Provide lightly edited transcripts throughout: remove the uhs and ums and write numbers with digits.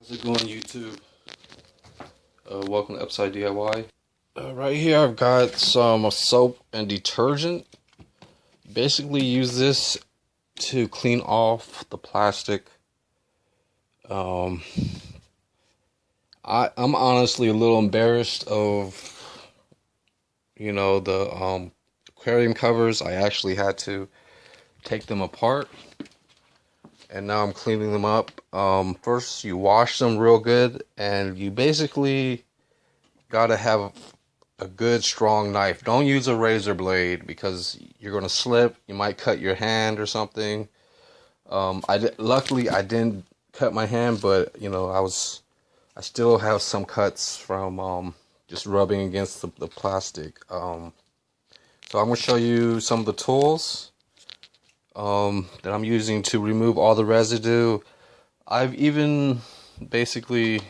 How's it going, YouTube? Welcome to Upside DIY. Right here I've got some soap and detergent. Basically use this to clean off the plastic. I'm honestly a little embarrassed of, the aquarium covers. I actually had to take them apart. And now I'm cleaning them up. First, you wash them real good, and you basically gotta have a good, strong knife. Don't use a razor blade because you're gonna slip. You might cut your hand or something. Luckily I didn't cut my hand, but I still have some cuts from just rubbing against the plastic. So I'm gonna show you some of the tools that I'm using to remove all the residue. I've even basically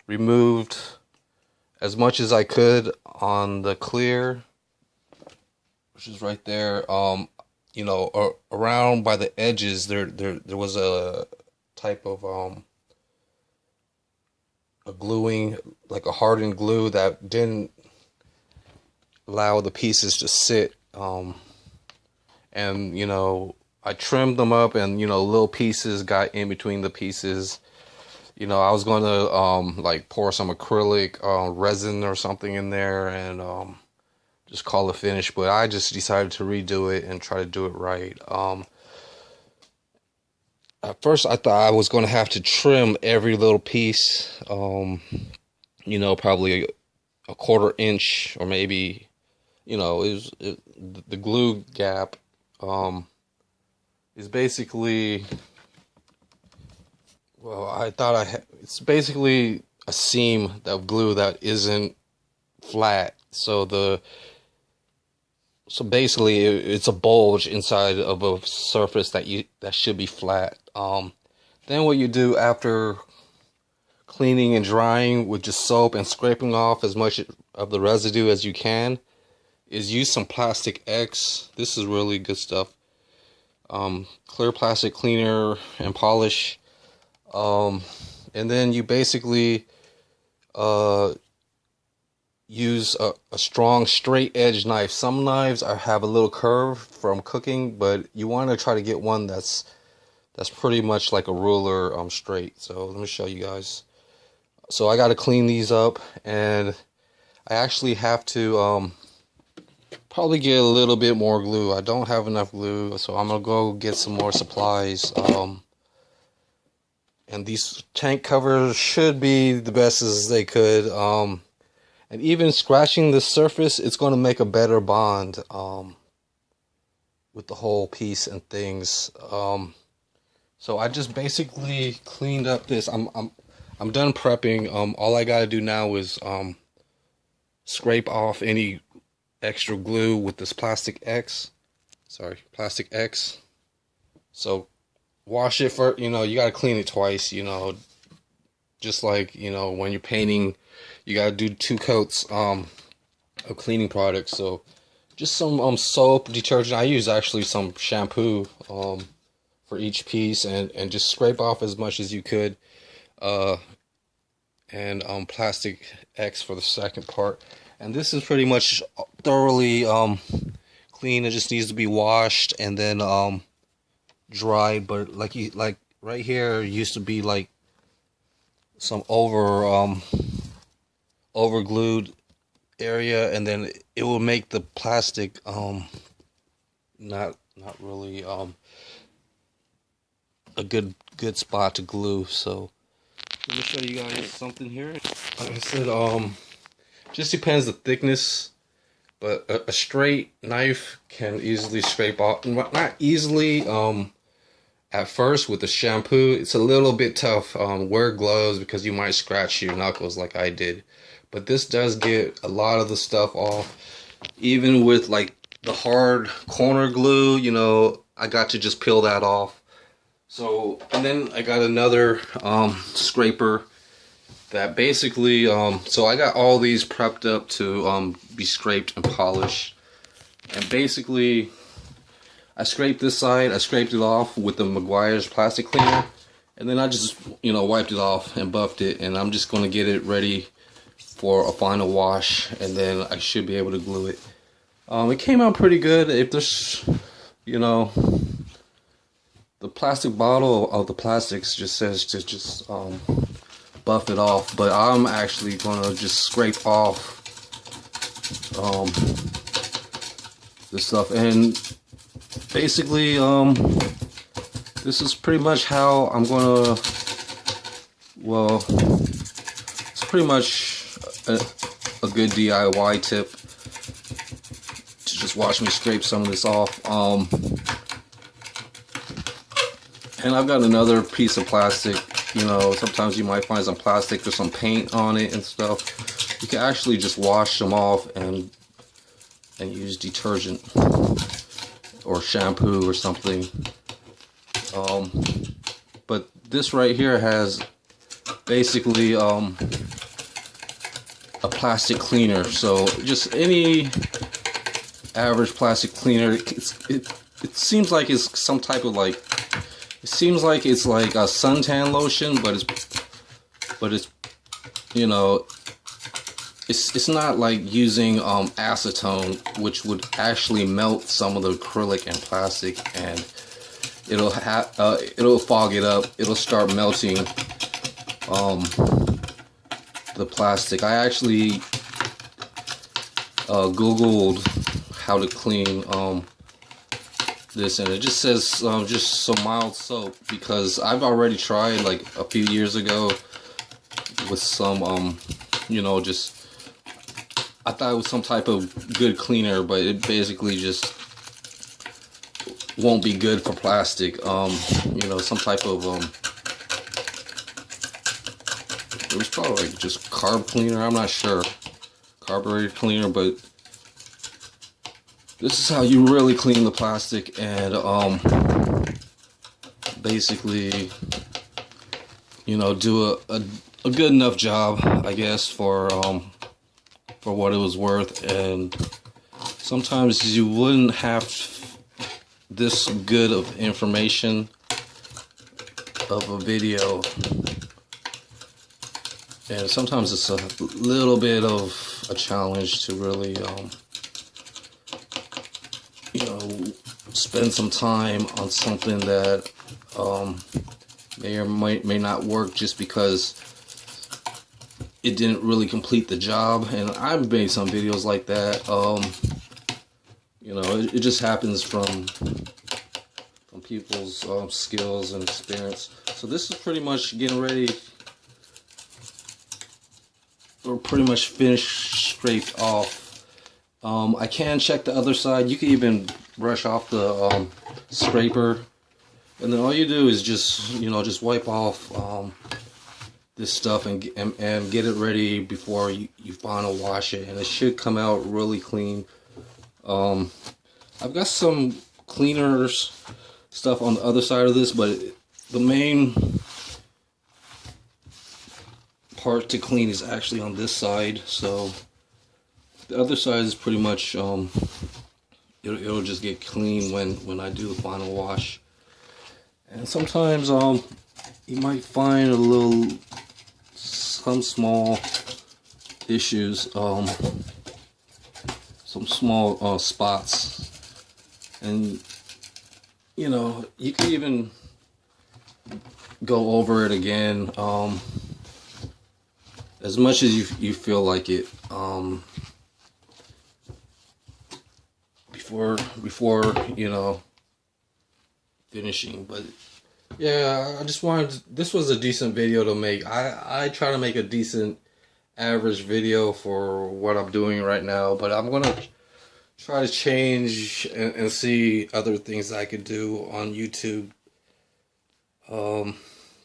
removed as much as I could on the clear, which is right there. Around by the edges there was a type of a gluing, like a hardened glue that didn't allow the pieces to sit. And I trimmed them up, and little pieces got in between the pieces. I was going to like pour some acrylic resin or something in there and just call it finished, but I just decided to redo it and try to do it right. At first I thought I was going to have to trim every little piece, probably a quarter inch, or maybe the glue gap is basically, I thought it's basically a seam of glue that isn't flat. So basically it's a bulge inside of a surface that should be flat. Then what you do after cleaning and drying with just soap and scraping off as much of the residue as you can is use some plastic X. This is really good stuff. Clear plastic cleaner and polish. And then you basically use a strong straight edge knife. Some knives have a little curve from cooking, but you want to try to get one that's pretty much like a ruler, straight. So let me show you guys. So I got to clean these up, and I actually have to probably get a little bit more glue. I don't have enough glue, so I'm gonna go get some more supplies. And these tank covers should be the best as they could. And even scratching the surface, it's going to make a better bond with the whole piece and things. So I just basically cleaned up this. I'm done prepping. All I gotta do now is scrape off any extra glue with this plastic X. So wash it for, you gotta clean it twice, just like, when you're painting, you gotta do 2 coats of cleaning products. So just some soap, detergent. I use actually some shampoo for each piece, and just scrape off as much as you could, and plastic X for the second part. And this is pretty much thoroughly clean. It just needs to be washed and then dried. But like right here used to be like some over glued area, and then it will make the plastic not really a good spot to glue. So let me show you guys something here. Like I said, just depends the thickness, but a straight knife can easily scrape off. Not easily. At first with the shampoo, it's a little bit tough. Wear gloves because you might scratch your knuckles like I did. But this does get a lot of the stuff off. Even with like the hard corner glue, I got to just peel that off. So, and then I got another scraper that basically, so I got all these prepped up to be scraped and polished. And basically, I scraped this side, I scraped it off with the Meguiar's plastic cleaner, And then I just, you know, wiped it off and buffed it, and I'm just going to get it ready for a final wash, and then I should be able to glue it. It came out pretty good. If there's, you know, the plastic bottle of the plastics just says to just buff it off, but I'm actually going to just scrape off this stuff. And basically, this is pretty much how I'm gonna, well, it's pretty much a good DIY tip to just watch me scrape some of this off. And I've got another piece of plastic. You know, sometimes you might find some plastic or some paint on it and stuff. You can actually just wash them off and use detergent or shampoo or something. But this right here has basically a plastic cleaner. So just any average plastic cleaner. It seems like it's some type of like, it seems like it's like a suntan lotion, but it's you know, it's not like using acetone, which would actually melt some of the acrylic and plastic, and it'll fog it up. It'll start melting the plastic. I actually Googled how to clean this, and it just says just some mild soap, because I've already tried like a few years ago with some you know, just I thought it was some type of good cleaner, but it basically just won't be good for plastic. You know, some type of it was probably like just carb cleaner, I'm not sure, carburetor cleaner. But this is how you really clean the plastic, and basically, you know, do a good enough job, I guess, for what it was worth. And sometimes you wouldn't have this good of information of a video, and sometimes it's a little bit of a challenge to really you know, spend some time on something that may or may not work just because it didn't really complete the job. And I've made some videos like that. You know, it just happens from people's skills and experience. So this is pretty much getting ready, or pretty much finished, scraped off. I can check the other side. You can even brush off the scraper, and then all you do is just, you know, just wipe off this stuff and get it ready before you final wash it, and it should come out really clean. I've got some cleaners stuff on the other side of this, but the main part to clean is actually on this side. So the other side is pretty much it'll just get clean when I do the final wash. And sometimes you might find some small issues, some small spots, and you know, you can even go over it again as much as you feel like it before you know, finishing. But yeah, I just wanted this was a decent video to make. I try to make a decent average video for what I'm doing right now, but I'm gonna try to change and see other things I could do on YouTube.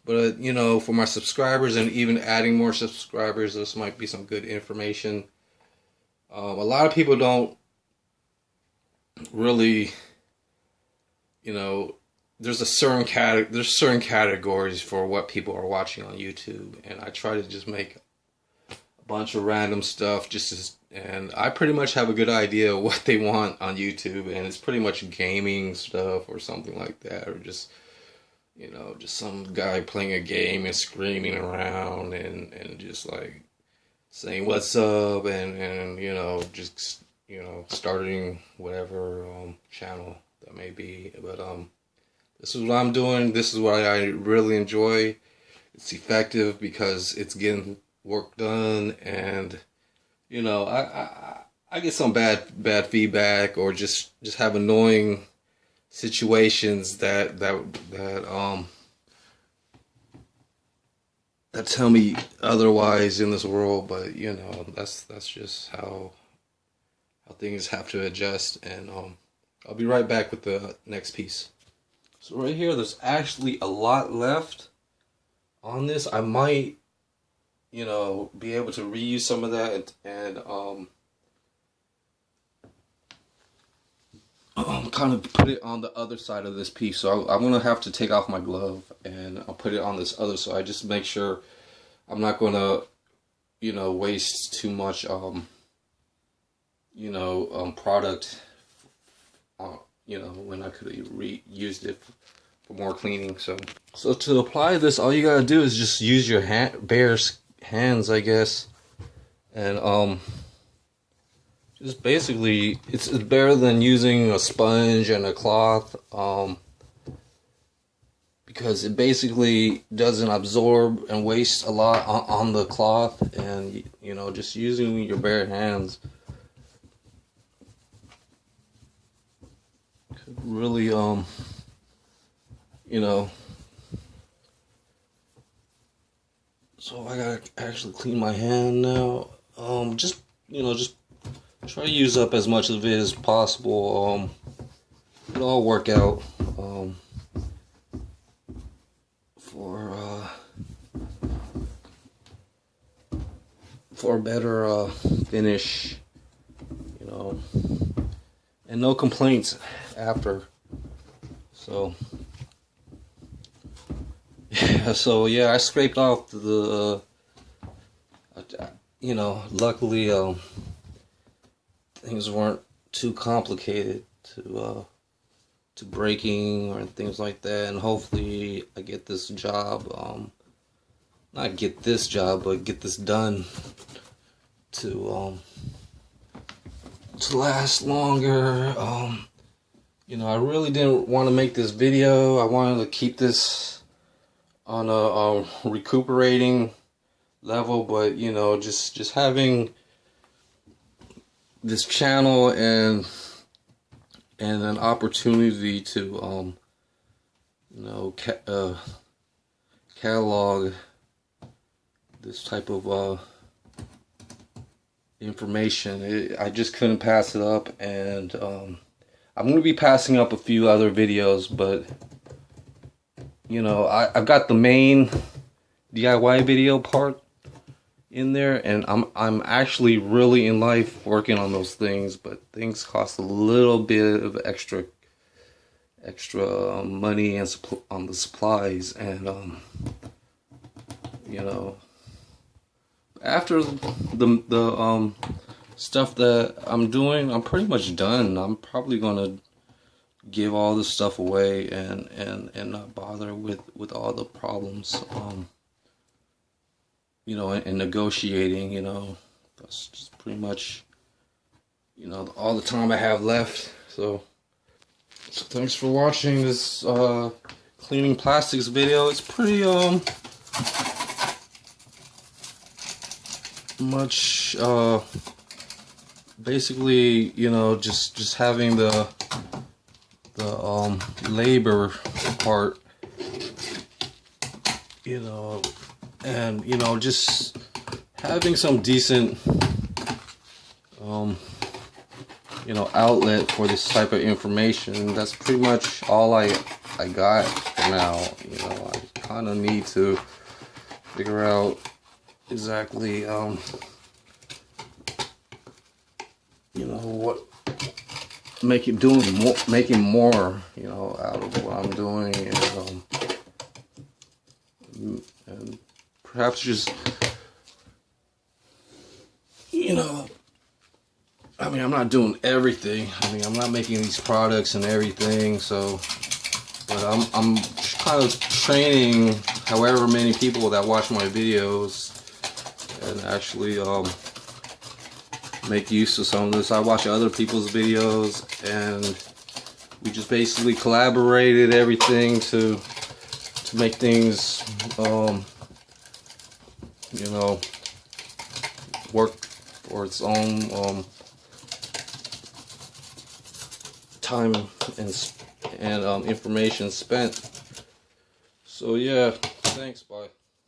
But you know, for my subscribers and even adding more subscribers, this might be some good information. A lot of people don't really, you know, there's certain categories for what people are watching on YouTube, and I try to just make a bunch of random stuff and I pretty much have a good idea of what they want on YouTube, and it's pretty much gaming stuff or something like that, or just you know, just some guy playing a game and screaming around and just like saying what's up and you know, just, you know, starting whatever channel that may be. But this is what I'm doing. This is what I really enjoy. It's effective because it's getting work done, and you know, I get some bad feedback, or just have annoying situations that tell me otherwise in this world. But you know, that's just how things have to adjust. And I'll be right back with the next piece. So right here, there's actually a lot left on this. I might, you know, be able to reuse some of that and kind of put it on the other side of this piece. So I'm gonna have to take off my glove and I'll put it on this other side. Just make sure I'm not gonna, you know, waste too much product, you know, when I could have reused it for more cleaning. So to apply this, all you gotta do is just use your bare hands, I guess, and just basically it's better than using a sponge and a cloth, because it basically doesn't absorb and waste a lot on the cloth. And you know, just using your bare hands could really you know. So I gotta actually clean my hand now. Just, you know, just try to use up as much of it as possible. It'll all work out for a better finish, you know, and no complaints after. So yeah, I scraped off the you know, luckily things weren't too complicated to breaking or things like that. And hopefully I get this job, not get this job, but get this done to last longer. You know, I really didn't want to make this video. I wanted to keep this on a recuperating level, but you know, just having this channel and an opportunity to you know, catalog this type of information, I just couldn't pass it up. And I'm going to be passing up a few other videos, but you know, I've got the main DIY video part in there, and I'm actually really in life working on those things, but things cost a little bit of extra money and on the supplies. And you know, after the stuff that I'm doing, I'm pretty much done. I'm probably gonna give all this stuff away and not bother with all the problems, you know, and negotiating. You know, that's just pretty much, you know, all the time I have left. So thanks for watching this cleaning plastics video. It's pretty much basically, you know, just having the labor part, you know, and you know, just having some decent you know, outlet for this type of information. That's pretty much all I got for now. You know, I kind of need to figure out exactly you know, what making more, you know, out of what I'm doing. And perhaps just, you know, I mean, I'm not doing everything. I mean, I'm not making these products and everything, so But I'm kind of training however many people that watch my videos and actually make use of some of this. I watch other people's videos and we just basically collaborated everything to make things you know, work for its own time and information spent. So yeah, thanks, bye.